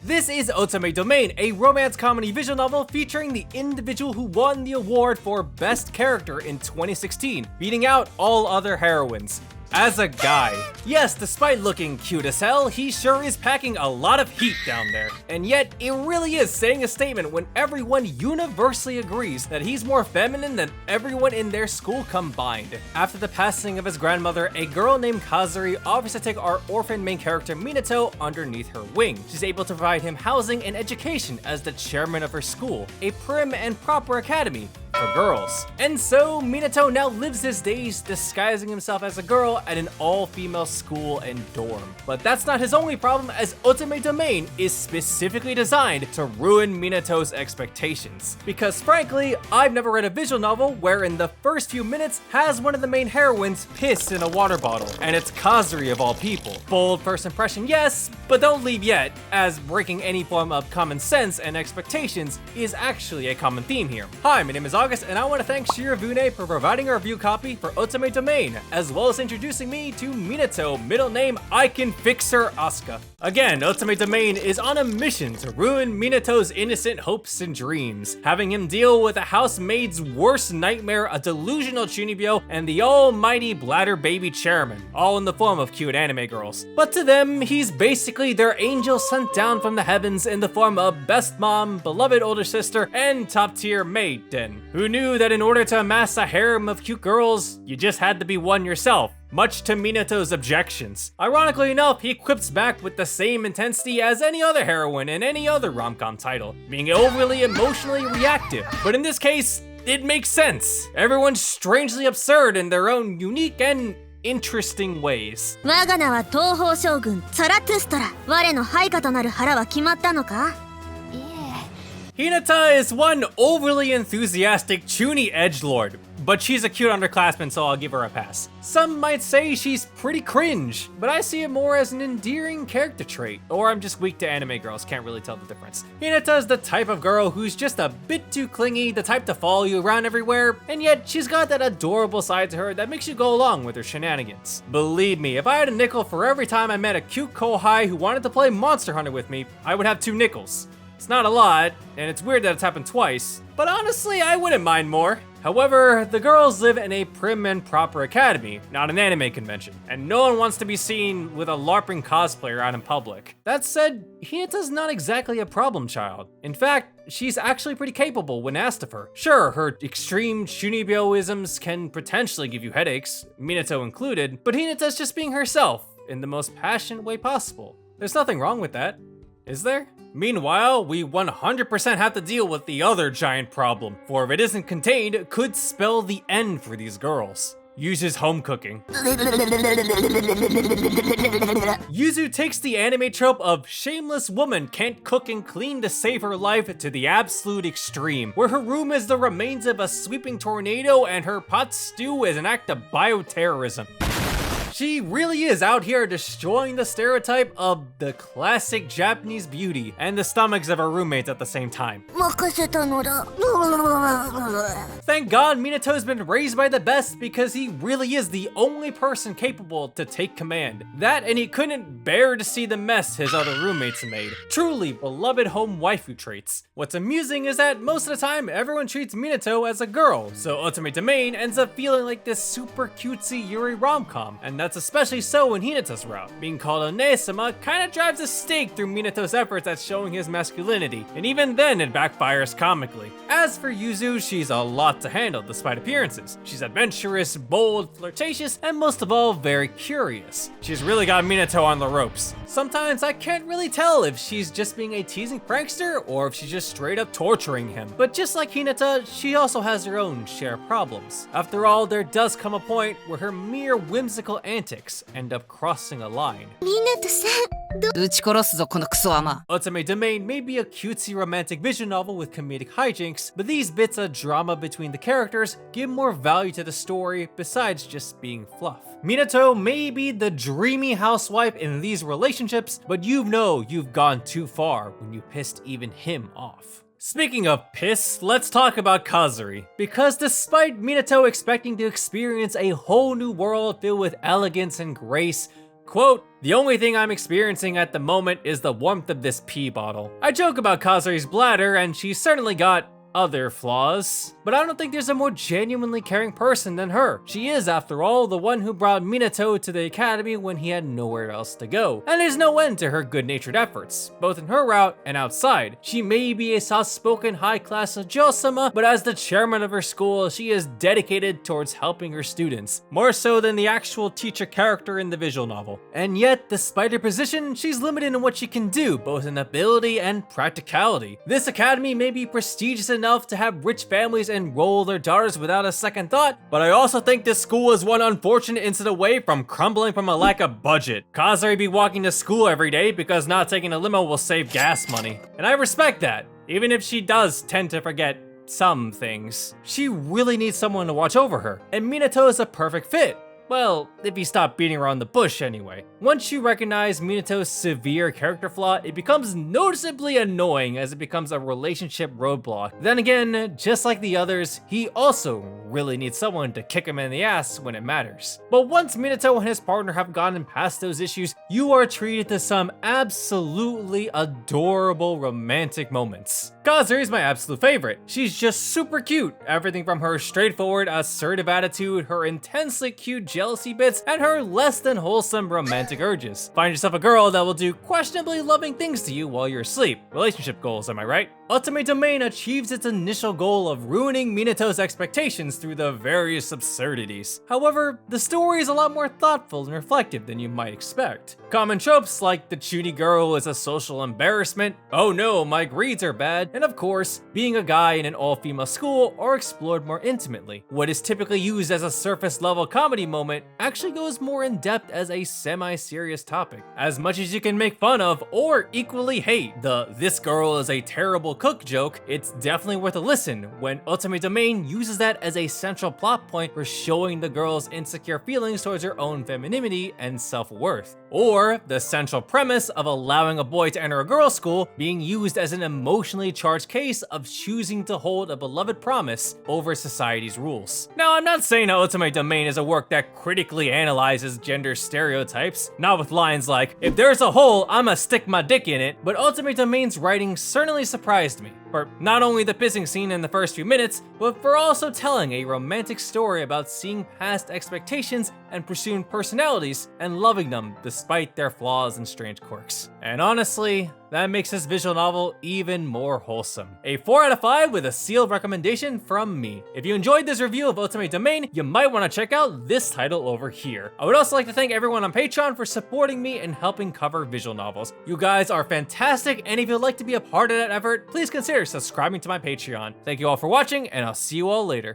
This is Otome Domain, a romance comedy visual novel featuring the individual who won the award for Best Character in 2016, beating out all other heroines. As a guy. Yes, despite looking cute as hell, he sure is packing a lot of heat down there. And yet, it really is saying a statement when everyone universally agrees that he's more feminine than everyone in their school combined. After the passing of his grandmother, a girl named Kazuri offers to take our orphan main character Minato underneath her wing. She's able to provide him housing and education as the chairman of her school, a prim and proper academy for girls. And so, Minato now lives his days disguising himself as a girl at an all-female school and dorm. But that's not his only problem, as Otome Domain is specifically designed to ruin Minato's expectations. Because frankly, I've never read a visual novel where in the first few minutes has one of the main heroines piss in a water bottle, and it's Kazuri of all people. Bold first impression, yes, but don't leave yet, as breaking any form of common sense and expectations is actually a common theme here. Hi, my name is August, and I want to thank Shirabune for providing a review copy for Otome Domain, as well as introducing me to Minato, middle name I Can Fix Her Asuka. Again, Otome Domain is on a mission to ruin Minato's innocent hopes and dreams, having him deal with a housemaid's worst nightmare, a delusional Chunibyo, and the almighty bladder baby chairman, all in the form of cute anime girls. But to them, he's basically their angel sent down from the heavens in the form of best mom, beloved older sister, and top tier maiden, who knew that in order to amass a harem of cute girls, you just had to be one yourself. Much to Minato's objections. Ironically enough, he quips back with the same intensity as any other heroine in any other rom-com title, being overly emotionally reactive. But in this case, it makes sense. Everyone's strangely absurd in their own unique and interesting ways. 我が名は東方将軍ザラトゥストラ。我の配下となる腹は決まったのか? Hinata is one overly enthusiastic Chuny edgelord, but she's a cute underclassman, so I'll give her a pass. Some might say she's pretty cringe, but I see it more as an endearing character trait. Or I'm just weak to anime girls, can't really tell the difference. Hinata's the type of girl who's just a bit too clingy, the type to follow you around everywhere, and yet she's got that adorable side to her that makes you go along with her shenanigans. Believe me, if I had a nickel for every time I met a cute kohai who wanted to play Monster Hunter with me, I would have 2 nickels. It's not a lot, and it's weird that it's happened twice, but honestly, I wouldn't mind more. However, the girls live in a prim and proper academy, not an anime convention, and no one wants to be seen with a LARPing cosplayer out in public. That said, Hinata's not exactly a problem child. In fact, she's actually pretty capable when asked of her. Sure, her extreme Chunibyo-isms can potentially give you headaches, Minato included, but Hinata's just being herself in the most passionate way possible. There's nothing wrong with that, is there? Meanwhile, we 100% have to deal with the other giant problem, for if it isn't contained, it could spell the end for these girls. Yuzu's home cooking. Yuzu takes the anime trope of shameless woman can't cook and clean to save her life to the absolute extreme, where her room is the remains of a sweeping tornado and her pot stew is an act of bioterrorism. She really is out here destroying the stereotype of the classic Japanese beauty and the stomachs of her roommates at the same time. Thank God Minato's been raised by the best, because he really is the only person capable to take command. That, and he couldn't bear to see the mess his other roommates made. Truly beloved home waifu traits. What's amusing is that most of the time everyone treats Minato as a girl, so Otome Domain ends up feeling like this super cutesy Yuri rom-com, and that's especially so in Hinata's route. Being called Onesama kinda drives a stake through Minato's efforts at showing his masculinity, and even then it backfires comically. As for Yuzu, she's a lot to handle despite appearances. She's adventurous, bold, flirtatious, and most of all, very curious. She's really got Minato on the ropes. Sometimes I can't really tell if she's just being a teasing prankster or if she's just straight up torturing him. But just like Hinata, she also has her own share of problems. After all, there does come a point where her mere whimsical antics end up crossing a line. Otome Domain may be a cutesy romantic visual novel with comedic hijinks, but these bits of drama between the characters give more value to the story besides just being fluff. Minato may be the dreamy housewife in these relationships, but you know you've gone too far when you pissed even him off. Speaking of piss, let's talk about Kazuri. Because despite Minato expecting to experience a whole new world filled with elegance and grace, Quote, "The only thing I'm experiencing at the moment is the warmth of this pee bottle. I joke about Kazuri's bladder, and she's certainly got other flaws, but I don't think there's a more genuinely caring person than her. She is, after all, the one who brought Minato to the academy when he had nowhere else to go, and there's no end to her good-natured efforts, both in her route and outside. She may be a soft-spoken, high-class Josama, but as the chairman of her school, she is dedicated towards helping her students, more so than the actual teacher character in the visual novel. And yet, despite her position, she's limited in what she can do, both in ability and practicality. This academy may be prestigious enough to have rich families enroll their daughters without a second thought, but I also think this school is one unfortunate incident away from crumbling from a lack of budget. Kazuri be walking to school every day because not taking a limo will save gas money. And I respect that, even if she does tend to forget some things. She really needs someone to watch over her, and Minato is a perfect fit. Well, if you stop beating around the bush anyway. Once you recognize Minato's severe character flaw, it becomes noticeably annoying as it becomes a relationship roadblock. Then again, just like the others, he also really needs someone to kick him in the ass when it matters. But once Minato and his partner have gotten past those issues, you are treated to some absolutely adorable romantic moments. Kazuri is my absolute favorite. She's just super cute. Everything from her straightforward, assertive attitude, her intensely cute jealousy bits, and her less than wholesome romantic urges. Find yourself a girl that will do questionably loving things to you while you're asleep. Relationship goals, am I right? Otome Domain achieves its initial goal of ruining Minato's expectations through the various absurdities. However, the story is a lot more thoughtful and reflective than you might expect. Common tropes like the chuny girl is a social embarrassment, oh no, my grades are bad, and of course, being a guy in an all-female school are explored more intimately. What is typically used as a surface-level comedy moment actually goes more in-depth as a semi-serious topic. As much as you can make fun of or equally hate the "this girl is a terrible cook" joke, it's definitely worth a listen when Otome Domain uses that as a central plot point for showing the girl's insecure feelings towards her own femininity and self-worth. Or the central premise of allowing a boy to enter a girls' school being used as an emotionally charged case of choosing to hold a beloved promise over society's rules. Now, I'm not saying that Otome Domain is a work that critically analyzes gender stereotypes, not with lines like, "If there's a hole, I'ma stick my dick in it," but Otome Domain's writing certainly surprised me. For not only the pissing scene in the first few minutes, but for also telling a romantic story about seeing past expectations and pursuing personalities and loving them despite their flaws and strange quirks. And honestly, that makes this visual novel even more wholesome. A 4 out of 5 with a sealed recommendation from me. If you enjoyed this review of Otome Domain, you might want to check out this title over here. I would also like to thank everyone on Patreon for supporting me and helping cover visual novels. You guys are fantastic, and if you'd like to be a part of that effort, please consider subscribing to my Patreon. Thank you all for watching, and I'll see you all later.